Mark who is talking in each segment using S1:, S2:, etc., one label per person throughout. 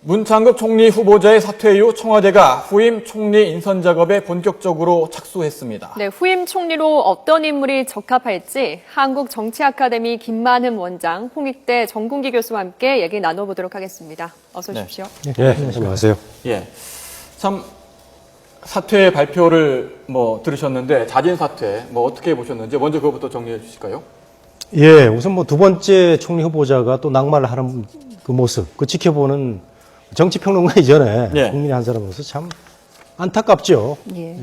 S1: 문창극 총리 후보자의 사퇴 이후 청와대가 후임 총리 인선 작업에 본격적으로 착수했습니다.
S2: 네, 후임 총리로 어떤 인물이 적합할지 한국정치아카데미 김만흠 원장, 홍익대 정kun기 교수와 함께 얘기 나눠보도록 하겠습니다. 어서 오십시오.
S3: 네, 안녕하세요.
S1: 예, 참 사퇴 발표를 들으셨는데 자진 사퇴 어떻게 보셨는지 먼저 그것부터 정리해 주실까요?
S3: 예, 우선 두 번째 총리 후보자가 또 낙마를 하는 그 모습, 그 지켜보는 정치평론가 이전에 국민의 한 사람으로서 참 안타깝죠.
S2: 예.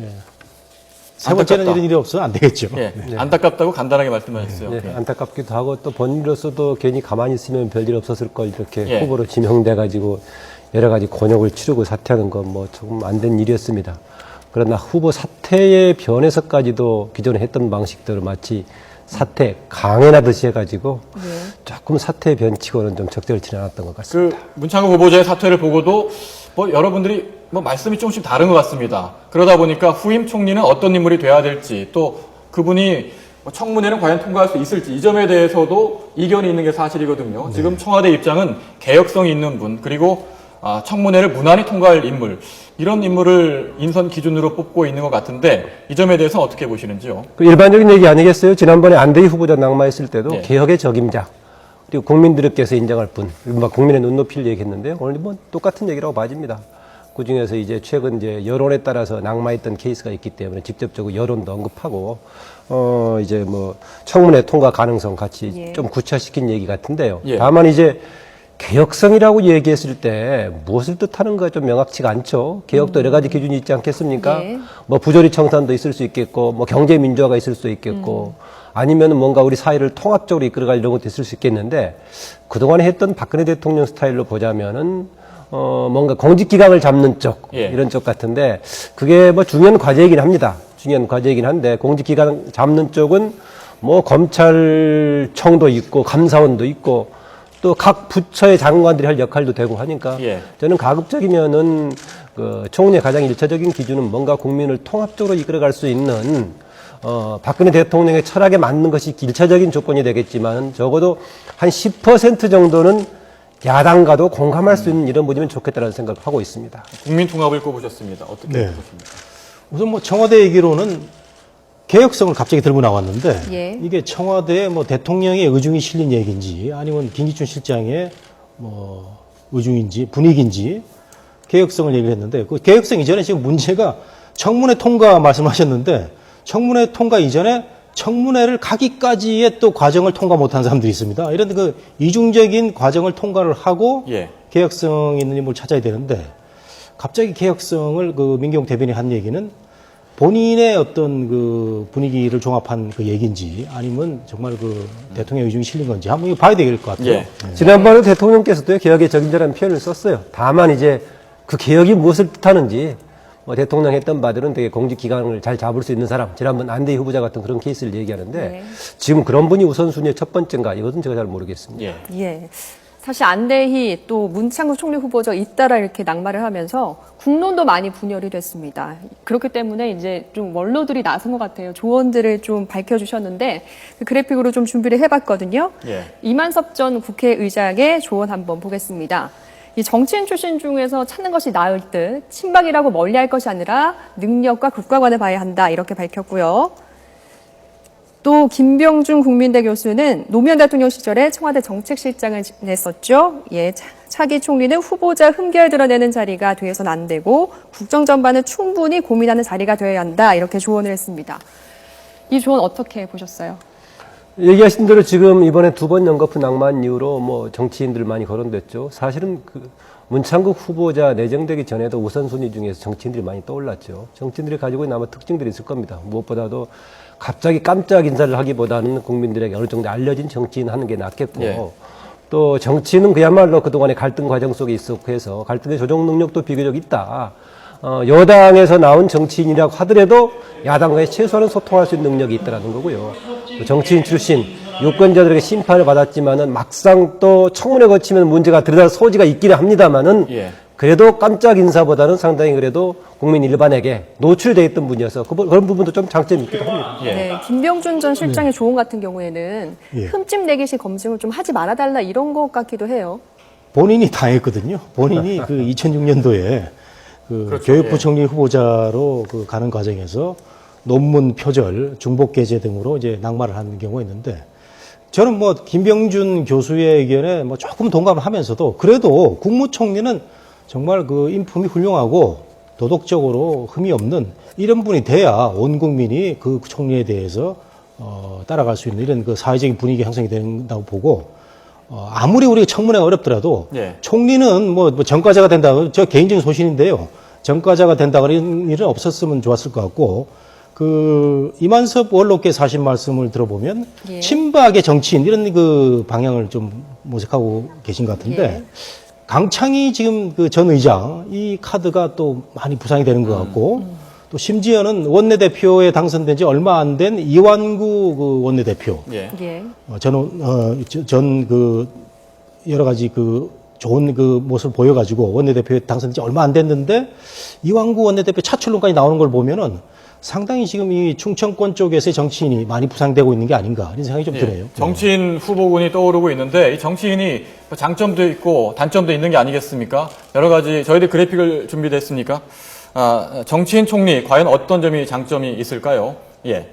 S3: 세 번째는 이런 일이 없어서 안 되겠죠.
S1: 예. 안타깝다고 간단하게 말씀하셨어요.
S4: 네, 안타깝기도 하고 또 본인으로서도 괜히 가만히 있으면 별일 없었을 걸 이렇게 후보로 지명돼가지고 여러 가지 곤욕을 치르고 사퇴하는 건 조금 안 된 일이었습니다. 그러나 후보 사퇴에 변해서까지도 기존에 했던 방식대로 마치 사퇴 강행하듯이 해가지고 조금 사퇴 변치고는 좀 적절치는 않았던 것 같습니다.
S1: 문창극 후보자의 사퇴를 보고도 여러분들이 말씀이 조금씩 다른 것 같습니다. 그러다 보니까 후임 총리는 어떤 인물이 돼야 될지 또 그분이 청문회는 과연 통과할 수 있을지 이 점에 대해서도 이견이 있는 게 사실이거든요. 지금 청와대 입장은 개혁성이 있는 분 그리고 청문회를 무난히 통과할 인물 이런 인물을 인선 기준으로 뽑고 있는 것 같은데 이 점에 대해서 어떻게 보시는지요?
S4: 그 일반적인 얘기 아니겠어요? 지난번에 안대희 후보자 낙마했을 때도 개혁의 적임자 그리고 국민들께서 인정할 분 국민의 눈높이를 얘기했는데요. 오늘 똑같은 얘기라고 봐집니다. 그 중에서 이제 최근 여론에 따라서 낙마했던 케이스가 있기 때문에 직접적으로 여론도 언급하고 청문회 통과 가능성 같이 좀 구체화시킨 얘기 같은데요. 다만 이제 개혁성이라고 얘기했을 때 무엇을 뜻하는가 좀 명확치가 않죠. 개혁도 여러 가지 기준이 있지 않겠습니까? 부조리 청산도 있을 수 있겠고, 경제 민주화가 있을 수 있겠고, 아니면 뭔가 우리 사회를 통합적으로 이끌어갈 이런 것도 있을 수 있겠는데, 그동안에 했던 박근혜 대통령 스타일로 보자면은, 뭔가 공직기강을 잡는 쪽, 이런 쪽 같은데, 그게 중요한 과제이긴 합니다. 중요한 과제이긴 한데, 공직기강 잡는 쪽은 검찰청도 있고, 감사원도 있고, 또 각 부처의 장관들이 할 역할도 되고 하니까 저는 가급적이면은 총리의 가장 일차적인 기준은 뭔가 국민을 통합적으로 이끌어갈 수 있는 박근혜 대통령의 철학에 맞는 것이 일차적인 조건이 되겠지만 적어도 한 10% 정도는 야당과도 공감할 수 있는 이런 분이면 좋겠다는 생각을 하고 있습니다.
S1: 국민 통합을 꼽으셨습니다. 어떻게 보십니까?
S3: 우선 청와대 얘기로는 개혁성을 갑자기 들고 나왔는데 이게 청와대에 대통령의 의중이 실린 얘기인지 아니면 김기춘 실장의 의중인지 분위기인지 개혁성을 얘기를 했는데 그 개혁성 이전에 지금 문제가 청문회 통과 말씀하셨는데 청문회 통과 이전에 청문회를 가기까지의 또 과정을 통과 못한 사람들이 있습니다. 이런 그 이중적인 과정을 통과를 하고 개혁성 있는 인물을 찾아야 되는데 갑자기 개혁성을 민경욱 대변인이 한 얘기는 본인의 어떤 분위기를 종합한 얘기인지 아니면 정말 대통령 의중이 실린 건지 한번 봐야 될 것 같아요.
S4: 지난번에 대통령께서도 개혁의 적임자라는 표현을 썼어요. 다만 이제 그 개혁이 무엇을 뜻하는지 대통령 했던 바들은 되게 공직기강을 잘 잡을 수 있는 사람, 지난번 안대희 후보자 같은 그런 케이스를 얘기하는데 지금 그런 분이 우선순위의 첫 번째인가 이것은 제가 잘 모르겠습니다.
S2: 사실 안대희 또 문창극 총리 후보자 잇따라 이렇게 낙마를 하면서 국론도 많이 분열이 됐습니다. 그렇기 때문에 이제 좀 원로들이 나선 것 같아요. 조언들을 좀 밝혀주셨는데 그 그래픽으로 좀 준비를 해봤거든요. 이만섭 전 국회의장의 조언 한번 보겠습니다. 이 정치인 출신 중에서 찾는 것이 나을 듯 친박이라고 멀리할 것이 아니라 능력과 국가관을 봐야 한다 이렇게 밝혔고요. 또 김병준 국민대 교수는 노무현 대통령 시절에 청와대 정책실장을 지냈었죠. 차기 총리는 후보자 흠결 드러내는 자리가 되어서는 안 되고 국정 전반을 충분히 고민하는 자리가 되어야 한다 이렇게 조언을 했습니다. 이 조언 어떻게 보셨어요?
S4: 얘기하신 대로 지금 이번에 두 번 연거푸 낙마한 이후로 정치인들 많이 거론됐죠. 사실은 문창극 후보자 내정되기 전에도 우선순위 중에서 정치인들이 많이 떠올랐죠. 정치인들이 가지고 있는 아마 특징들이 있을 겁니다. 무엇보다도 갑자기 깜짝 인사를 하기보다는 국민들에게 어느 정도 알려진 정치인 하는 게 낫겠고 또 정치인은 그야말로 그동안의 갈등 과정 속에 있었고 해서 갈등의 조정 능력도 비교적 있다. 여당에서 나온 정치인이라고 하더라도 야당과의 최소한은 소통할 수 있는 능력이 있다는 거고요. 정치인 출신 유권자들에게 심판을 받았지만은 막상 또 청문회 거치면 문제가 들여다 소지가 있기는 합니다만은 그래도 깜짝 인사보다는 상당히 그래도 국민 일반에게 노출되어 있던 분이어서 그런 부분도 좀 장점이 있기도 합니다.
S2: 김병준 전 실장의 조언 같은 경우에는 흠집 내기식 검증을 좀 하지 말아달라 이런 것 같기도 해요.
S3: 본인이 당했거든요. 본인이 그 2006년도에 그
S1: 그렇죠.
S3: 교육부총리 후보자로 그 가는 과정에서 논문 표절, 중복 게재 등으로 이제 낙마를 하는 경우가 있는데 저는 뭐 김병준 교수의 의견에 뭐 조금 동감을 하면서도 그래도 국무총리는 정말 그 인품이 훌륭하고 도덕적으로 흠이 없는 이런 분이 돼야 온 국민이 그 총리에 대해서 따라갈 수 있는 이런 그 사회적인 분위기 형성이 된다고 보고 아무리 우리가 청문회가 어렵더라도
S1: 예.
S3: 총리는 뭐 전과자가 된다고 저 개인적인 소신인데요. 전과자가 된다 그런 일은 없었으면 좋았을 것 같고 그 이만섭 원로께서 하신 말씀을 들어보면
S2: 예.
S3: 친박의 정치인 이런 그 방향을 좀 모색하고 계신 것 같은데
S2: 예.
S3: 강창희 지금 그 전 의장 이 카드가 또 많이 부상이 되는 것 같고 또 심지어는 원내대표에 당선된 지 얼마 안 된 이완구 그 원내대표
S1: 예.
S2: 예.
S3: 전 그 여러 가지 그 좋은 그 모습을 보여가지고 원내대표에 당선된 지 얼마 안 됐는데 이완구 원내대표 차출론까지 나오는 걸 보면은 상당히 지금 이 충청권 쪽에서의 정치인이 많이 부상되고 있는 게 아닌가 이런 생각이 좀
S1: 예.
S3: 드네요.
S1: 정치인 후보군이 떠오르고 있는데 이 정치인이 장점도 있고 단점도 있는 게 아니겠습니까? 여러 가지 저희들 그래픽을 준비됐습니까? 정치인 총리 과연 어떤 점이 장점이 있을까요? 예.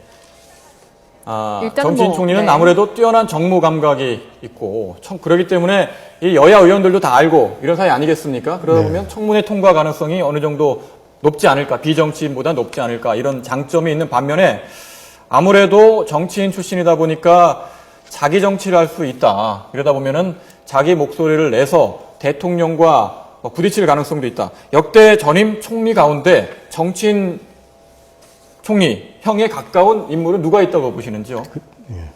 S2: 일단은
S1: 정치인
S2: 뭐,
S1: 총리는
S2: 네.
S1: 아무래도 뛰어난 정무 감각이 있고 그렇기 때문에 이 여야 의원들도 다 알고 이런 사이 아니겠습니까? 그러다
S3: 네.
S1: 보면 청문회 통과 가능성이 어느 정도 높지 않을까, 비정치인보다 높지 않을까 이런 장점이 있는 반면에 아무래도 정치인 출신이다 보니까 자기 정치를 할 수 있다. 이러다 보면은 자기 목소리를 내서 대통령과 부딪힐 가능성도 있다. 역대 전임 총리 가운데 정치인 총리형에 가까운 인물은 누가 있다고 보시는지요?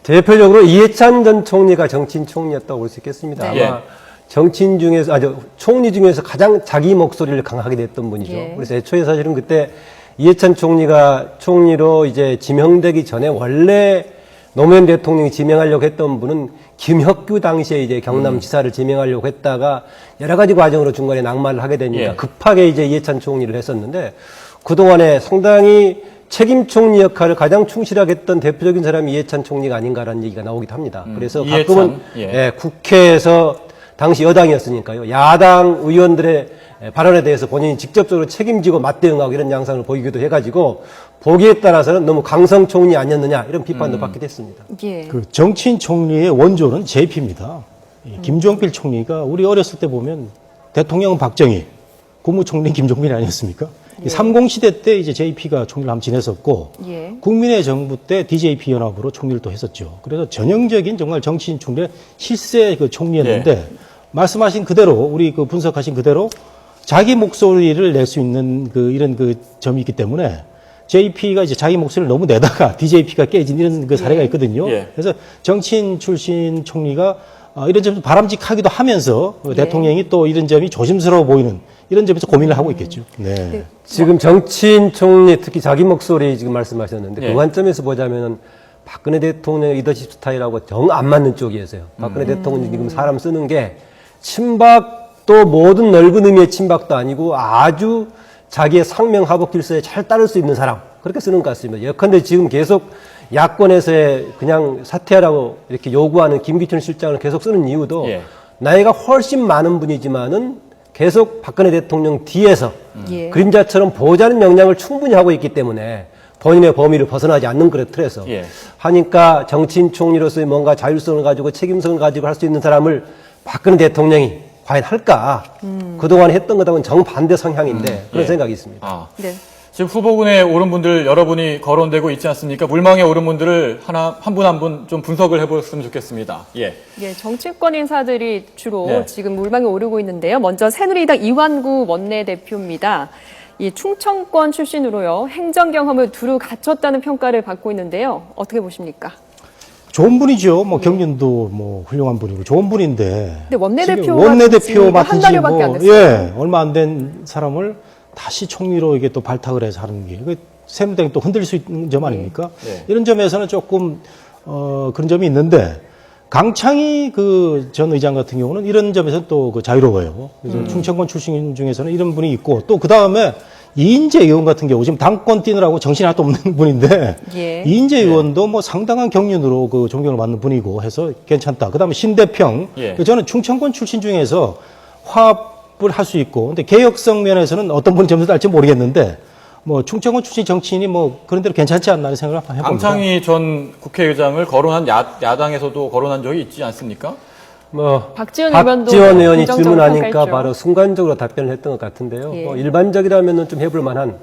S4: 대표적으로 이해찬 전 총리가 정치인 총리였다고 볼 수 있겠습니다.
S2: 네.
S4: 아마 정치인 중에서, 총리 중에서 가장 자기 목소리를 강하게 냈던 분이죠.
S2: 예.
S4: 그래서 애초에 사실은 그때 이해찬 총리가 총리로 이제 지명되기 전에 원래 노무현 대통령이 지명하려고 했던 분은 김혁규 당시에 이제 경남지사를 지명하려고 했다가 여러 가지 과정으로 중간에 낙마를 하게 되니까
S1: 예.
S4: 급하게 이제 이해찬 총리를 했었는데 그동안에 상당히 책임 총리 역할을 가장 충실하게 했던 대표적인 사람이 이해찬 총리가 아닌가라는 얘기가 나오기도 합니다. 그래서
S1: 이해찬,
S4: 가끔은
S1: 예.
S4: 국회에서 당시 여당이었으니까요. 야당 의원들의 발언에 대해서 본인이 직접적으로 책임지고 맞대응하고 이런 양상을 보이기도 해가지고 보기에 따라서는 너무 강성 총리 아니었느냐 이런 비판도 받기도 했습니다.
S2: 예.
S3: 그 정치인 총리의 원조는 JP입니다. 김종필 총리가 우리 어렸을 때 보면 대통령은 박정희, 국무총리는 김종필 아니었습니까?
S2: 예.
S3: 30시대 때 이제 JP가 총리를 한번 지냈었고
S2: 예.
S3: 국민의 정부 때 DJP 연합으로 총리를 또 했었죠. 그래서 전형적인 정말 정치인 총리의 실세 그 총리였는데 말씀하신 그대로 우리 그 분석하신 그대로 자기 목소리를 낼 수 있는 그 이런 그 점이 있기 때문에 JP가 이제 자기 목소리를 너무 내다가 DJP가 깨진 이런 그 사례가 있거든요.
S1: 예.
S3: 그래서 정치인 출신 총리가 이런 점에서 바람직하기도 하면서 대통령이 또 이런 점이 조심스러워 보이는 이런 점에서 고민을 하고 있겠죠. 네.
S4: 지금 정치인 총리 특히 자기 목소리 지금 말씀하셨는데
S1: 예.
S4: 그 관점에서 보자면은 박근혜 대통령의 리더십 스타일하고 정 안 맞는 쪽이었어요. 박근혜 대통령이 지금 사람 쓰는 게 친박도 모든 넓은 의미의 친박도 아니고 아주 자기의 상명하복 질서에 잘 따를 수 있는 사람 그렇게 쓰는 것 같습니다. 예컨대 지금 계속 야권에서의 그냥 사퇴하라고 이렇게 요구하는 김기춘 실장을 계속 쓰는 이유도
S1: 예.
S4: 나이가 훨씬 많은 분이지만은 계속 박근혜 대통령 뒤에서
S2: 예.
S4: 그림자처럼 보호자는 역량을 충분히 하고 있기 때문에 본인의 범위를 벗어나지 않는 그런 틀에서
S1: 예.
S4: 하니까 정치인 총리로서의 뭔가 자율성을 가지고 책임성을 가지고 할 수 있는 사람을 박근혜 대통령이 과연 할까? 그동안 했던 것하고는 정반대 성향인데 그런
S1: 예.
S4: 생각이 있습니다.
S2: 네.
S1: 지금 후보군에 오른 분들 여러분이 거론되고 있지 않습니까? 물망에 오른 분들을 한 분 한 분 좀 분석을 해보셨으면 좋겠습니다. 예.
S2: 예, 정치권 인사들이 주로
S1: 네.
S2: 지금 물망에 오르고 있는데요. 먼저 새누리당 이완구 원내대표입니다. 이 충청권 출신으로요. 행정 경험을 두루 갖췄다는 평가를 받고 있는데요. 어떻게 보십니까?
S3: 좋은 분이죠. 뭐 경륜도 뭐 훌륭한 분이고 좋은 분인데.
S2: 근데 원내대표가
S3: 지금 원내대표
S2: 지금
S3: 맡은
S2: 한
S3: 지
S2: 달여밖에 안
S3: 뭐,
S2: 됐어요.
S3: 예, 얼마 안 된 사람을 다시 총리로 이게 또 발탁을 해서 하는 게 새누리당이 또 흔들릴 수 있는 점 아닙니까?
S1: 네.
S3: 이런 점에서는 조금 그런 점이 있는데 강창희 그 전 의장 같은 경우는 이런 점에서는 또 그 자유로워요. 그래서 충청권 출신 중에서는 이런 분이 있고 또 그 다음에 이인재 의원 같은 경우 지금 당권 뛰느라고 정신이 하나도 없는 분인데
S2: 예.
S3: 이인재 의원도 뭐 상당한 경륜으로 그 존경을 받는 분이고 해서 괜찮다. 그다음에 신대평
S1: 예.
S3: 저는 충청권 출신 중에서 화합을 할 수 있고, 근데 개혁성 면에서는 어떤 분이 점수 딸지 모르겠는데, 뭐 충청권 출신 정치인이 뭐 그런 대로 괜찮지 않나 생각을 한번 해봅니다.
S1: 강창희 전 국회의장을 거론한 야당에서도 거론한 적이 있지 않습니까?
S4: 뭐
S2: 박지원
S4: 의원이
S2: 긍정적으로
S4: 질문하니까
S2: 평가했죠.
S4: 바로 순간적으로 답변을 했던 것 같은데요.
S2: 예.
S4: 뭐 일반적이라면은 좀 해볼 만한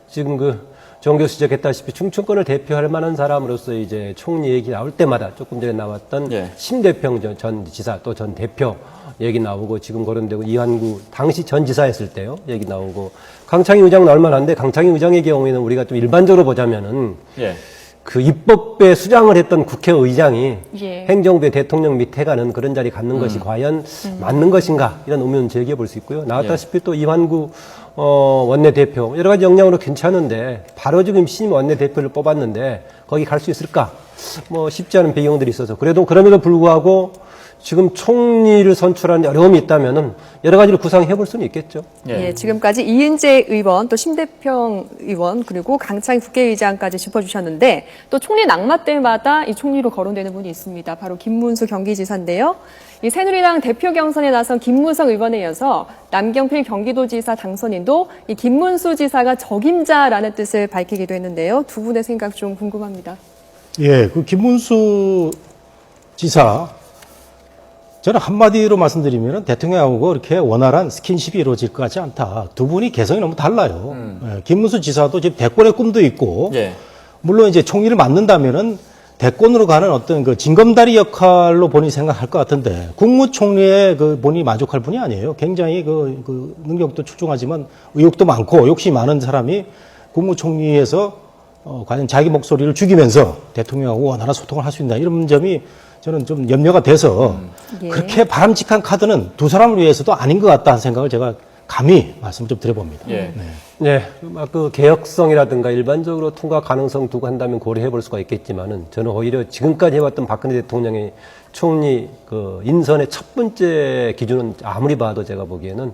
S4: 지금 정 교수 지적했다시피 충청권을 대표할 만한 사람으로서 이제 총리 얘기 나올 때마다 조금 전에 나왔던
S1: 예.
S4: 심대평 전 지사 또 전 대표 얘기 나오고 지금 거론되고 이완구 당시 전 지사였을 때요 얘기 나오고 강창희 의장 나올 만한데 강창희 의장의 경우에는 우리가 좀 일반적으로 보자면은
S1: 예.
S4: 그 입법에 수장을 했던 국회의장이
S2: 예.
S4: 행정부의 대통령 밑에 가는 그런 자리 갖는 것이 과연 맞는 것인가 이런 의문을 제기해 볼 수 있고요. 나왔다시피 또 이완구 원내대표 여러 가지 역량으로 괜찮은데 바로 지금 신임 원내대표를 뽑았는데 거기 갈 수 있을까? 뭐 쉽지 않은 배경들이 있어서 그럼에도 불구하고 지금 총리를 선출하는 어려움이 있다면은 여러 가지를 구상해 볼 수는 있겠죠.
S2: 예, 지금까지 이은재 의원, 또 심대평 의원, 그리고 강창희 국회의장까지 짚어주셨는데 또 총리 낙마 때마다 이 총리로 거론되는 분이 있습니다. 바로 김문수 경기지사인데요. 이 새누리당 대표 경선에 나선 김무성 의원에 이어서 남경필 경기도지사 당선인도 이 김문수 지사가 적임자라는 뜻을 밝히기도 했는데요. 두 분의 생각 좀 궁금합니다.
S3: 예, 그 김문수 지사, 저는 한마디로 말씀드리면 대통령하고 이렇게 원활한 스킨십이 이루어질 것 같지 않다. 두 분이 개성이 너무 달라요. 예, 김문수 지사도 지금 대권의 꿈도 있고,
S1: 예.
S3: 물론 이제 총리를 맡는다면은 대권으로 가는 어떤 그 징검다리 역할로 본인이 생각할 것 같은데, 국무총리에 그 본인이 만족할 분이 아니에요. 굉장히 그 능력도 출중하지만 의욕도 많고 욕심이 많은 사람이 국무총리에서 과연 자기 목소리를 죽이면서 대통령하고 원활한 소통을 할 수 있나 이런 점이 저는 좀 염려가 돼서
S2: 예.
S3: 그렇게 바람직한 카드는 두 사람을 위해서도 아닌 것 같다는 생각을 제가 감히 말씀 좀 드려봅니다.
S1: 예.
S4: 네, 그 개혁성이라든가 일반적으로 통과 가능성 두고 한다면 고려해 볼 수가 있겠지만은 저는 오히려 지금까지 해왔던 박근혜 대통령의 총리 그 인선의 첫 번째 기준은 아무리 봐도 제가 보기에는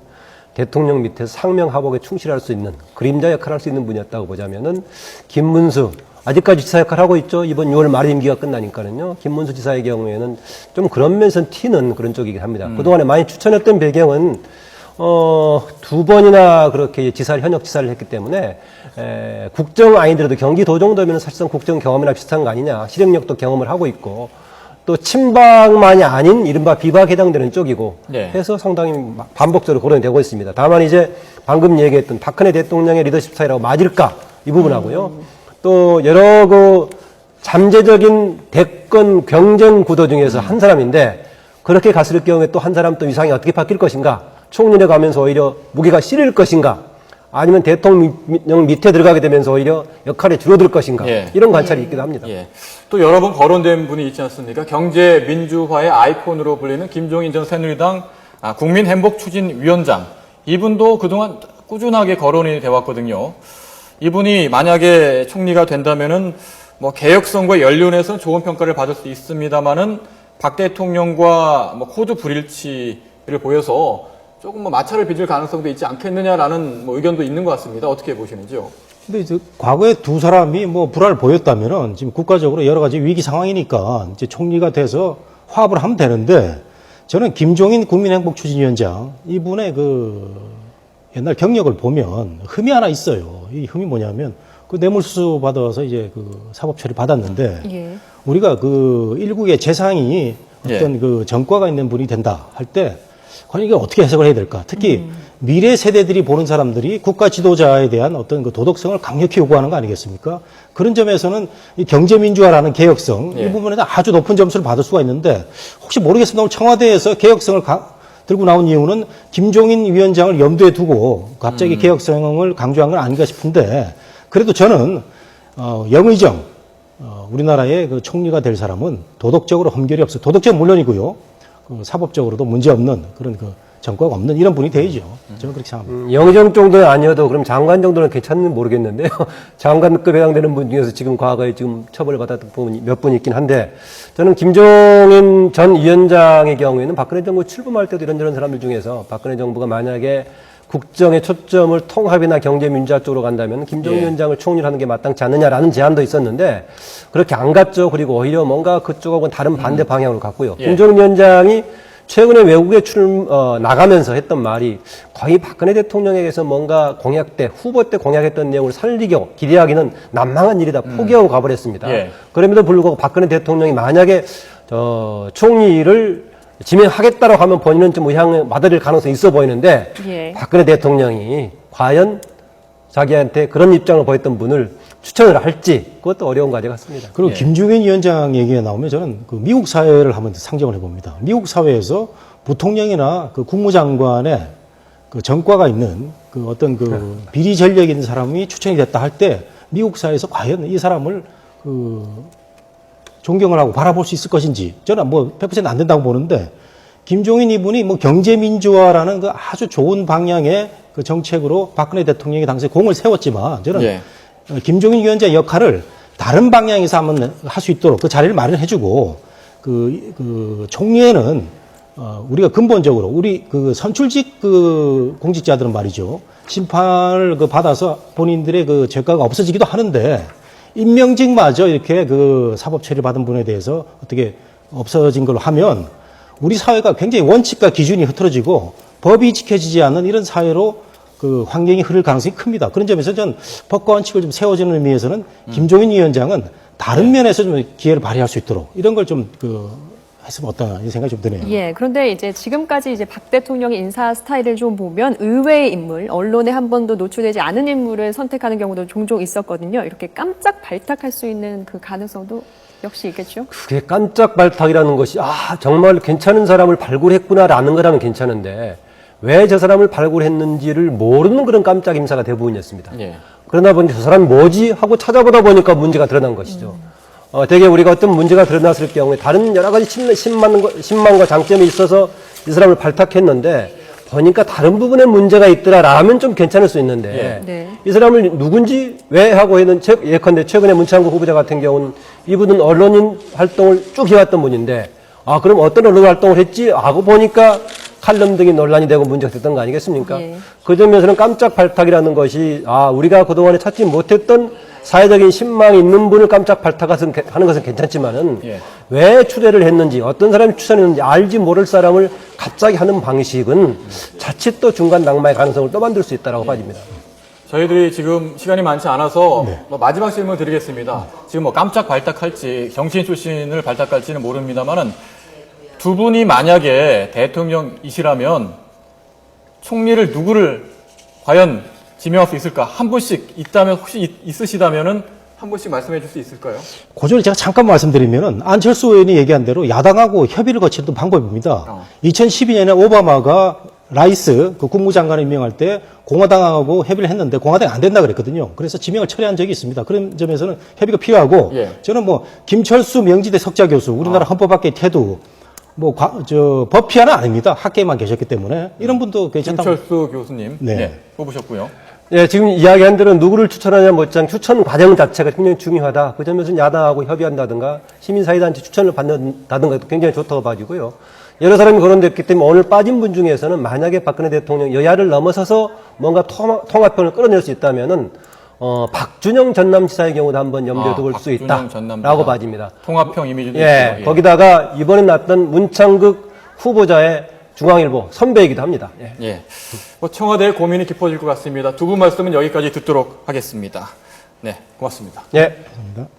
S4: 대통령 밑에서 상명하복에 충실할 수 있는 그림자 역할을 할 수 있는 분이었다고 보자면은 김문수 아직까지 지사 역할을 하고 있죠. 이번 6월 말에 임기가 끝나니까는요. 김문수 지사의 경우에는 좀 그런 면에서는 튀는 그런 쪽이긴 합니다. 그동안에 많이 추천했던 배경은 두 번이나 그렇게 현역 지사를 했기 때문에 국정 아니더라도 경기도 정도면 사실상 국정 경험이나 비슷한 거 아니냐. 실행력도 경험을 하고 있고 또 친박만이 아닌 이른바 비박에 해당되는 쪽이고
S1: 네.
S4: 해서 상당히 반복적으로 거론이 되고 있습니다. 다만 이제 방금 얘기했던 박근혜 대통령의 리더십 스타일하고 맞을까 이 부분하고요. 또 여러 그 잠재적인 대권 경쟁 구도 중에서 한 사람인데 그렇게 갔을 경우에 또 한 사람 또 위상이 어떻게 바뀔 것인가? 총리를 가면서 오히려 무게가 실릴 것인가? 아니면 대통령 밑에 들어가게 되면서 오히려 역할이 줄어들 것인가?
S1: 예.
S4: 이런 관찰이 있기도 합니다.
S1: 예. 또 여러 번 거론된 분이 있지 않습니까? 경제 민주화의 아이콘으로 불리는 김종인 전 새누리당 국민행복추진위원장. 이분도 그동안 꾸준하게 거론이 돼 왔거든요. 이분이 만약에 총리가 된다면은 뭐 개혁성과 연륜에서 좋은 평가를 받을 수 있습니다만은 박 대통령과 뭐 코드 불일치를 보여서 조금 뭐 마찰을 빚을 가능성도 있지 않겠느냐라는 뭐 의견도 있는 것 같습니다. 어떻게 보시는지요?
S3: 근데 이제 과거에 두 사람이 뭐 불화를 보였다면은 지금 국가적으로 여러 가지 위기 상황이니까 이제 총리가 돼서 화합을 하면 되는데 저는 김종인 국민행복추진위원장 이분의 그 옛날 경력을 보면 흠이 하나 있어요. 이 흠이 뭐냐면 그 뇌물수수 받아서 이제 그 사법 처리 받았는데
S2: 예.
S3: 우리가 그 일국의 재상이 어떤 그 전과가 있는 분이 된다 할 때 과연 이게 어떻게 해석을 해야 될까? 특히 미래 세대들이 보는 사람들이 국가 지도자에 대한 어떤 그 도덕성을 강력히 요구하는 거 아니겠습니까? 그런 점에서는 이 경제민주화라는 개혁성 이 부분에서 아주 높은 점수를 받을 수가 있는데 혹시 모르겠습니다. 오늘 청와대에서 개혁성을 들고 나온 이유는 김종인 위원장을 염두에 두고 갑자기 개혁성을 강조한 건 아닌가 싶은데 그래도 저는 영의정 우리나라의 그 총리가 될 사람은 도덕적으로 흠결이 없어. 도덕적은 물론이고요. 그 사법적으로도 문제없는 그런 그 전과가 없는 이런 분이 되죠. 저는 그렇게 생각합니다.
S4: 영의정 정도는 아니어도 그럼 장관 정도는 괜찮는 모르겠는데요. 장관급에 해당되는 분 중에서 지금 과거에 지금 처벌을 받았던 분이 몇 분 있긴 한데 저는 김종인 전 위원장의 경우에는 박근혜 정부 출범할 때도 이런저런 사람들 중에서 박근혜 정부가 만약에 국정의 초점을 통합이나 경제 민주화 쪽으로 간다면 김종인 위원장을 총리를 하는 게 마땅치 않느냐라는 제안도 있었는데 그렇게 안 갔죠. 그리고 오히려 뭔가 그쪽하고는 다른 반대 방향으로 갔고요. 김종인 위원장이 최근에 외국에 나가면서 했던 말이 거의 박근혜 대통령에게서 뭔가 공약 때, 후보 때 공약했던 내용을 살리고 기대하기는 난망한 일이다 포기하고 가버렸습니다.
S1: 예.
S4: 그럼에도 불구하고 박근혜 대통령이 만약에 총리를 지명하겠다라고 하면 본인은 좀 의향을 받아들일 가능성이 있어 보이는데
S2: 예.
S4: 박근혜 대통령이 과연 자기한테 그런 입장을 보였던 분을 추천을 할지 그것도 어려운 과제 같습니다.
S3: 그리고 김종인 위원장 얘기가 나오면 저는 그 미국 사회를 한번 상정을 해봅니다. 미국 사회에서 부통령이나 그 국무장관의 그 전과가 있는 그 어떤 그 비리 전력이 있는 사람이 추천이 됐다 할 때 미국 사회에서 과연 이 사람을 그 존경을 하고 바라볼 수 있을 것인지 저는 뭐 100%안 된다고 보는데 김종인 이분이 뭐 경제민주화라는 그 아주 좋은 방향의 그 정책으로 박근혜 대통령이 당시에 공을 세웠지만 저는 김종인 위원장의 역할을 다른 방향에서 한번 할 수 있도록 그 자리를 마련해주고 그 총리에는 우리가 근본적으로 우리 그 선출직 그 공직자들은 말이죠 심판을 그 받아서 본인들의 그 죄가가 없어지기도 하는데 임명직마저 이렇게 그 사법 처리 받은 분에 대해서 어떻게 없어진 걸로 하면 우리 사회가 굉장히 원칙과 기준이 흐트러지고 법이 지켜지지 않는 이런 사회로 그 환경이 흐를 가능성이 큽니다. 그런 점에서 전 법과 원칙을 좀 세워주는 의미에서는 김종인 위원장은 다른 면에서 좀 기회를 발휘할 수 있도록 이런 걸 좀 했으면 어떠나 이 생각이 좀 드네요.
S2: 예, 그런데 이제 지금까지 이제 박 대통령의 인사 스타일을 좀 보면 의외의 인물, 언론에 한 번도 노출되지 않은 인물을 선택하는 경우도 종종 있었거든요. 이렇게 깜짝 발탁할 수 있는 그 가능성도 역시 있겠죠?
S4: 그게 깜짝 발탁이라는 것이 정말 괜찮은 사람을 발굴했구나라는 거라면 괜찮은데 왜 저 사람을 발굴했는지를 모르는 그런 깜짝 임사가 대부분이었습니다. 그러다 보니 저 사람이 뭐지 하고 찾아보다 보니까 문제가 드러난 것이죠. 되게 우리가 어떤 문제가 드러났을 경우에 다른 여러 가지 신망과 장점이 있어서 이 사람을 발탁했는데 보니까 다른 부분에 문제가 있더라라면 좀 괜찮을 수 있는데 이 사람을 누군지 왜 하고 있는 예컨대 최근에 문창국 후보자 같은 경우는 이분은 언론인 활동을 쭉 해왔던 분인데 그럼 어떤 언론 활동을 했지 하고 보니까 칼럼 등이 논란이 되고 문제가 됐던 거 아니겠습니까? 그 점에서는 깜짝 발탁이라는 것이 우리가 그동안에 찾지 못했던 사회적인 신망이 있는 분을 깜짝 발탁하는 것은 괜찮지만은 왜 추대를 했는지 어떤 사람이 추천했는지 알지 모를 사람을 갑자기 하는 방식은 자칫 또 중간 낙마의 가능성을 또 만들 수 있다고 봐집니다.
S1: 저희들이 지금 시간이 많지 않아서 마지막 질문을 드리겠습니다. 지금 뭐 깜짝 발탁할지 정치인 출신을 발탁할지는 모릅니다만은 두 분이 만약에 대통령이시라면 총리를 누구를 과연 지명할 수 있을까? 한 분씩 있다면 혹시 있으시다면은 한 분씩 말씀해 줄 수 있을까요?
S3: 그 전에 제가 잠깐 말씀드리면은 안철수 의원이 얘기한 대로 야당하고 협의를 거치는 방법입니다. 2012년에 오바마가 라이스 그 국무장관을 임명할 때 공화당하고 협의를 했는데 공화당이 안 된다 그랬거든요. 그래서 지명을 철회한 적이 있습니다. 그런 점에서는 협의가 필요하고 저는 뭐 김철수 명지대 석좌 교수 우리나라 헌법학계의 태도 법피아는 아닙니다. 학계에만 계셨기 때문에 이런 분도 괜찮다고.
S1: 김철수 교수님 뽑으셨고요.
S4: 지금 이야기한 대로 누구를 추천하냐 못지않게 추천 과정 자체가 굉장히 중요하다. 그 점에서는 야당하고 협의한다든가 시민사회단체 추천을 받는다든가 굉장히 좋다고 봐지고요. 여러 사람이 거론됐기 때문에 오늘 빠진 분 중에서는 만약에 박근혜 대통령 여야를 넘어서서 뭔가 통합편을 끌어낼 수 있다면은 박준영 전남지사의 경우도 한번 염두에 두고 볼 수 있다라고 봐집니다.
S1: 통합형 이미지도 있고.
S4: 거기다가 이번에 났던 문창극 후보자의 중앙일보 선배이기도 합니다.
S1: 뭐 청와대의 고민이 깊어질 것 같습니다. 두 분 말씀은 여기까지 듣도록 하겠습니다. 네, 고맙습니다.
S4: 감사합니다.